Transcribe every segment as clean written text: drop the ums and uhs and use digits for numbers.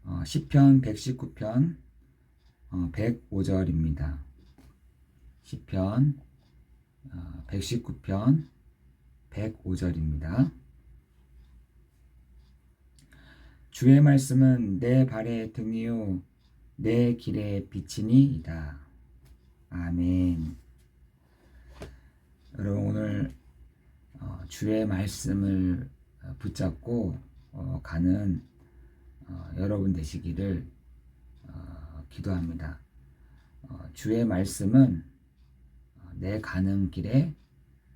시편 119편 105절입니다. 시편 119편 105절입니다. 주의 말씀은 내 발의 등이요 내 길의 빛이니이다. 아멘. 여러분, 오늘 주의 말씀을 붙잡고 가는 여러분 되시기를 기도합니다. 주의 말씀은 내 가는 길의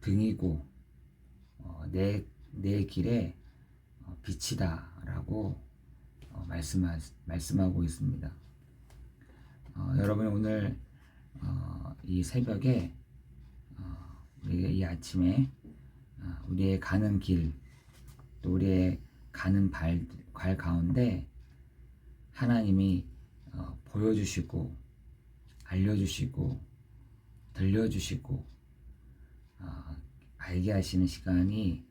등이고 내 길의 빛이다 라고 말씀하고 있습니다. 여러분, 오늘 이 새벽에 우리가 이 아침에 우리의 가는 길, 또 우리의 가는 발 가운데 하나님이 보여주시고 알려주시고 들려주시고 알게 하시는 시간이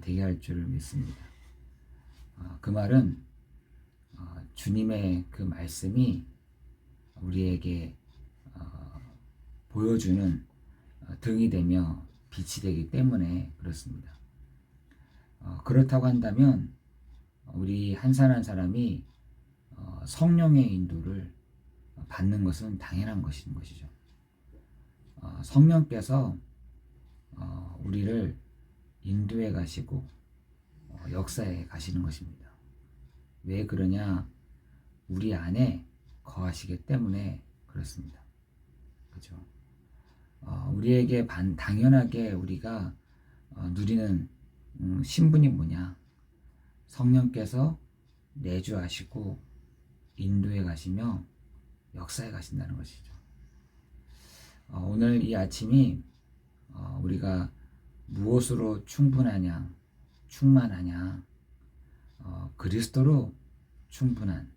되게 할 줄 믿습니다. 그 말은 주님의 그 말씀이 우리에게 보여주는 등이 되며 빛이 되기 때문에 그렇습니다. 그렇다고 한다면 우리 한 사람 한 사람이 성령의 인도를 받는 것은 당연한 것인 것이죠. 성령께서 우리를 인도해 가시고 역사에 가시는 것입니다. 왜 그러냐? 우리 안에 거하시기 때문에 그렇습니다. 그렇죠? 우리에게 당연하게 우리가 누리는 신분이 뭐냐? 성령께서 내주하시고 인도해 가시며 역사에 가신다는 것이죠. 오늘 이 아침이 우리가 무엇으로 충분하냐, 충만하냐, 그리스도로 충분한,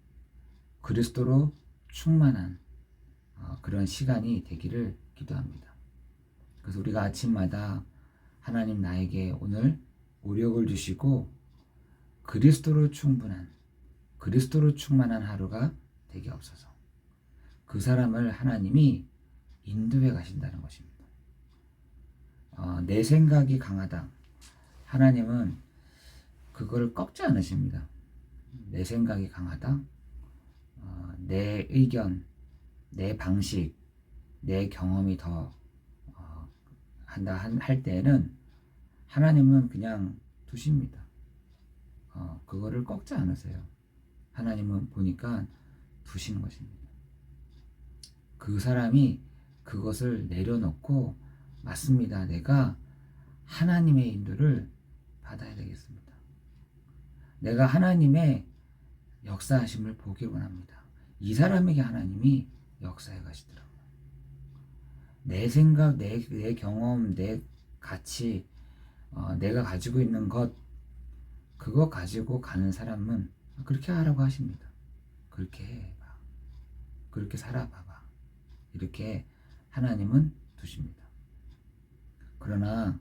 그리스도로 충만한 그런 시간이 되기를 기도합니다. 그래서 우리가 아침마다 하나님 나에게 오늘 오력을 주시고 그리스도로 충분한, 그리스도로 충만한 하루가 되게 없어서 그 사람을 하나님이 인도해 가신다는 것입니다. 내 생각이 강하다. 하나님은 그걸 꺾지 않으십니다. 내 생각이 강하다. 내 의견, 내 방식, 내 경험이 더 한다 할 때에는 하나님은 그냥 두십니다. 그거를 꺾지 않으세요. 하나님은 보니까 두시는 것입니다. 그 사람이 그것을 내려놓고 맞습니다. 내가 하나님의 인도를 받아야 되겠습니다. 내가 하나님의 역사하심을 보길 원합니다. 이 사람에게 하나님이 역사해 가시더라고요. 내 생각, 내 경험, 내 가치, 내가 가지고 있는 것, 그거 가지고 가는 사람은 그렇게 하라고 하십니다. 그렇게 해봐. 그렇게 살아봐봐. 이렇게 하나님은 두십니다. 그러나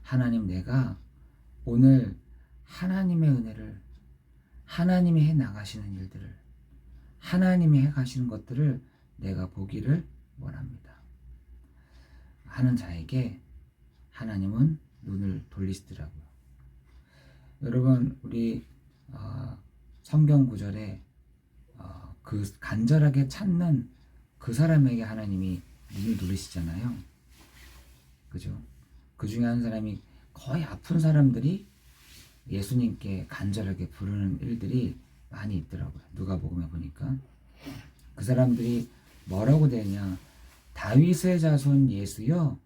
하나님, 내가 오늘 하나님의 은혜를, 하나님이 해 나가시는 일들을, 하나님이 해 가시는 것들을 내가 보기를 원합니다 하는 자에게 하나님은 눈을 돌리시더라고요. 여러분, 우리 성경 구절에 그 간절하게 찾는 그 사람에게 하나님이 눈을 돌리시잖아요. 그죠? 그 중에 한 사람이 거의 아픈 사람들이 예수님께 간절하게 부르는 일들이 많이 있더라고요. 누가복음에 보니까 그 사람들이 뭐라고 되냐? 다윗의 자손 예수여,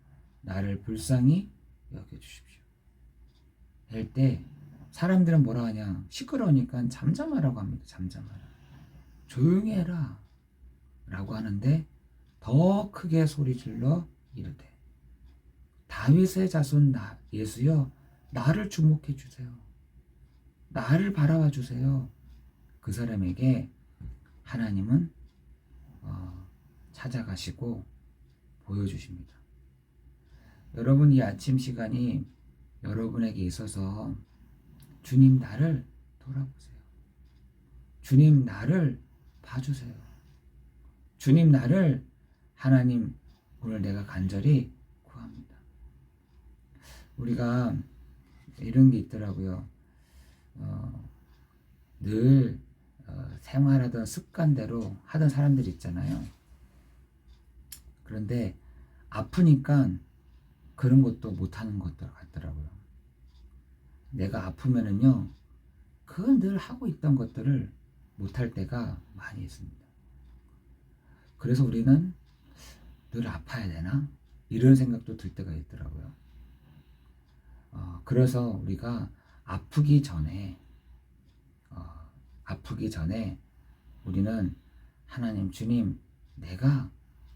나를 불쌍히 여겨주십시오 할 때 사람들은 뭐라 하냐? 시끄러우니까 잠잠하라고 합니다. 잠잠하라, 조용히 해라 라고 하는데 더 크게 소리질러 이르되, 다윗의 자손 예수여, 나를 주목해 주세요. 나를 바라봐 주세요. 그 사람에게 하나님은 찾아가시고 보여주십니다. 여러분, 이 아침 시간이 여러분에게 있어서 주님, 나를 돌아보세요. 주님 나를 봐주세요. 주님 나를 하나님 오늘 내가 간절히 구합니다. 우리가 이런 게 있더라고요. 늘 생활하던 습관대로 하던 사람들이 있잖아요. 그런데 아프니까 그런 것도 못하는 것들 같더라고요. 내가 아프면은요, 그 늘 하고 있던 것들을 못할 때가 많이 있습니다. 그래서 우리는 늘 아파야 되나? 이런 생각도 들 때가 있더라고요. 그래서 우리가 아프기 전에 우리는 하나님 주님 내가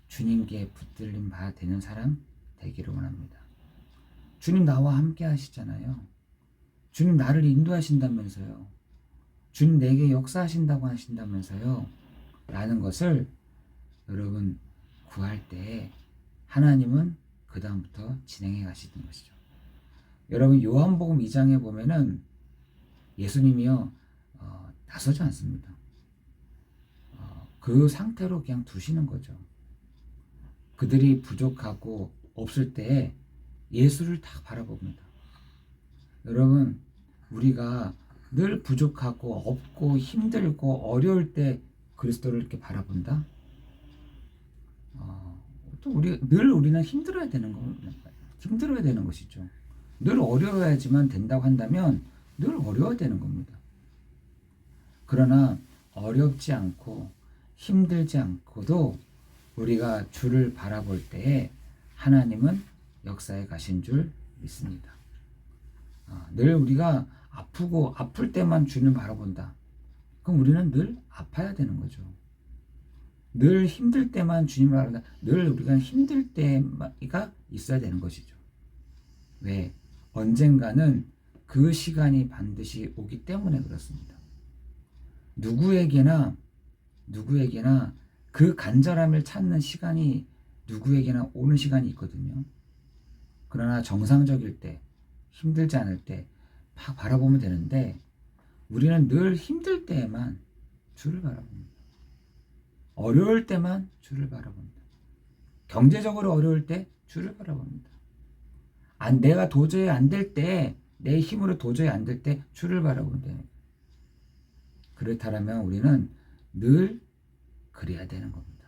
주님께 붙들림 바 되는 사람 되기를 원합니다. 주님 나와 함께 하시잖아요. 주님 나를 인도하신다면서요. 주님 내게 역사하신다고 하신다면서요. 라는 것을 여러분 구할 때 하나님은 그 다음부터 진행해 가시는 것이죠. 여러분 요한복음 2장에 보면은 예수님이요 나서지 않습니다. 그 상태로 그냥 두시는 거죠. 그들이 부족하고 없을 때에 예수를 딱 바라봅니다. 여러분 우리가 늘 부족하고 없고 힘들고 어려울 때 그리스도를 이렇게 바라본다? 또 우리는 힘들어야 되는 것이죠. 늘 어려워야지만 된다고 한다면 늘 어려워야 되는 겁니다. 그러나 어렵지 않고 힘들지 않고도 우리가 주를 바라볼 때에 하나님은 역사에 가신 줄 믿습니다. 늘 우리가 아프고 아플 때만 주님 바라본다. 그럼 우리는 늘 아파야 되는 거죠. 늘 힘들 때만 주님을 바라본다. 늘 우리가 힘들 때가 있어야 되는 것이죠. 왜? 언젠가는 그 시간이 반드시 오기 때문에 그렇습니다. 누구에게나 그 간절함을 찾는 시간이 누구에게나 오는 시간이 있거든요. 그러나 정상적일 때, 힘들지 않을 때 막 바라보면 되는데 우리는 늘 힘들 때에만 주를 바라봅니다. 어려울 때만 주를 바라봅니다. 경제적으로 어려울 때 주를 바라봅니다. 내가 도저히 안 될 때, 내 힘으로 도저히 안 될 때 주를 바라본다. 그렇다면 우리는 늘 그래야 되는 겁니다.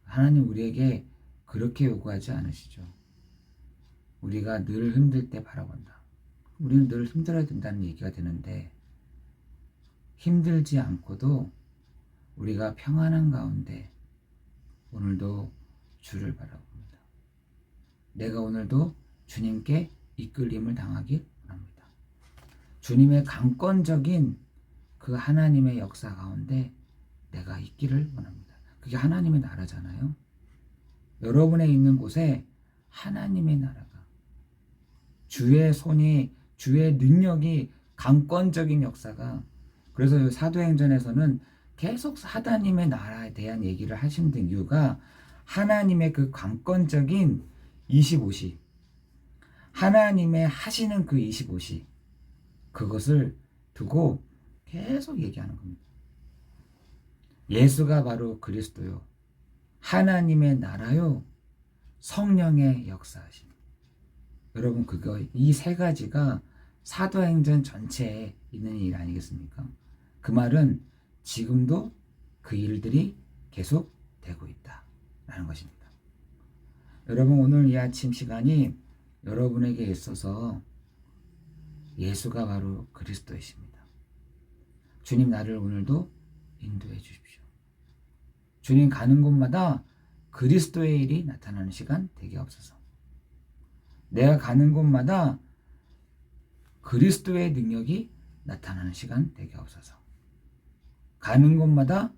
하나님 우리에게 그렇게 요구하지 않으시죠. 우리가 늘 힘들 때 바라본다. 우리는 늘 힘들어야 된다는 얘기가 되는데 힘들지 않고도 우리가 평안한 가운데 오늘도 주를 바라봅니다. 내가 오늘도 주님께 이끌림을 당하길 원합니다. 주님의 강권적인 그 하나님의 역사 가운데 내가 있기를 원합니다. 그게 하나님의 나라잖아요. 여러분의 있는 곳에 하나님의 나라가 주의 손이 주의 능력이 강권적인 역사가 그래서 사도행전에서는 계속 하나님의 나라에 대한 얘기를 하시는 이유가 하나님의 그 강권적인 25시 하나님의 하시는 그 25시 그것을 두고 계속 얘기하는 겁니다. 예수가 바로 그리스도요. 하나님의 나라요. 성령의 역사하심. 여러분 이 세 가지가 사도행전 전체에 있는 일 아니겠습니까? 그 말은 지금도 그 일들이 계속 되고 있다라는 것입니다. 여러분 오늘 이 아침 시간이 여러분에게 있어서 예수가 바로 그리스도이십니다. 주님 나를 오늘도 인도해 주십시오. 주님 가는 곳마다 그리스도의 일이 나타나는 시간 되게 없어서 내가 가는 곳마다 그리스도의 능력이 나타나는 시간 되게 없어서 가는 곳마다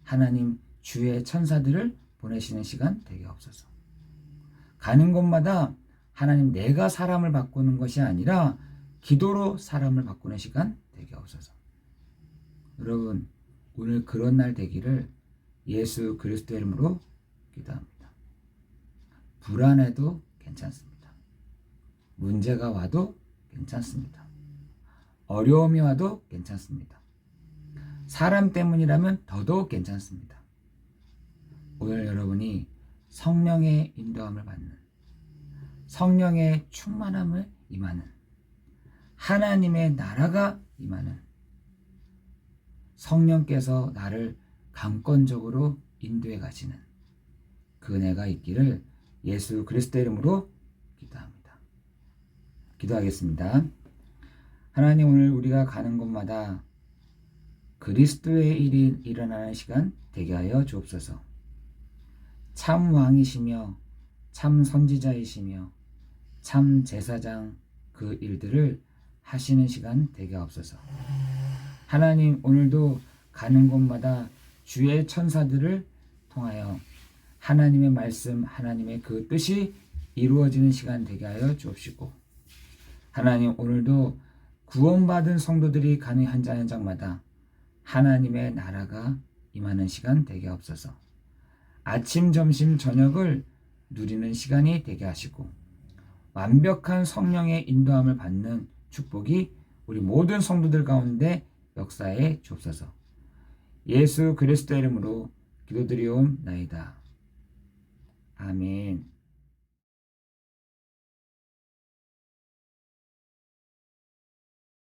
하나님 주의 천사들을 보내시는 시간 되게 없어서 가는 곳마다 하나님 내가 사람을 바꾸는 것이 아니라 기도로 사람을 바꾸는 시간 되게 없어서 여러분 오늘 그런 날 되기를 예수 그리스도의 이름으로 기도합니다. 불안해도 괜찮습니다. 문제가 와도 괜찮습니다. 어려움이 와도 괜찮습니다. 사람 때문이라면 더더욱 괜찮습니다. 오늘 여러분이 성령의 인도함을 받는, 성령의 충만함을 임하는, 하나님의 나라가 임하는, 성령께서 나를 강권적으로 인도해 가시는 그 은혜가 있기를 예수 그리스도의 이름으로 기도합니다. 기도하겠습니다. 하나님, 오늘 우리가 가는 곳마다 그리스도의 일이 일어나는 시간 되게 하여 주옵소서. 참 왕이시며 참 선지자이시며 참 제사장 그 일들을 하시는 시간 되게 하옵소서. 하나님, 오늘도 가는 곳마다 주의 천사들을 통하여 하나님의 말씀, 하나님의 그 뜻이 이루어지는 시간 되게 하여 주옵시고, 하나님, 오늘도 구원받은 성도들이 가는 현장마다 하나님의 나라가 임하는 시간 되게 하옵소서. 아침, 점심, 저녁을 누리는 시간이 되게 하시고, 완벽한 성령의 인도함을 받는 축복이 우리 모든 성도들 가운데 역사해 주옵소서. 예수 그리스도의 이름으로 기도드리옵나이다. 아멘.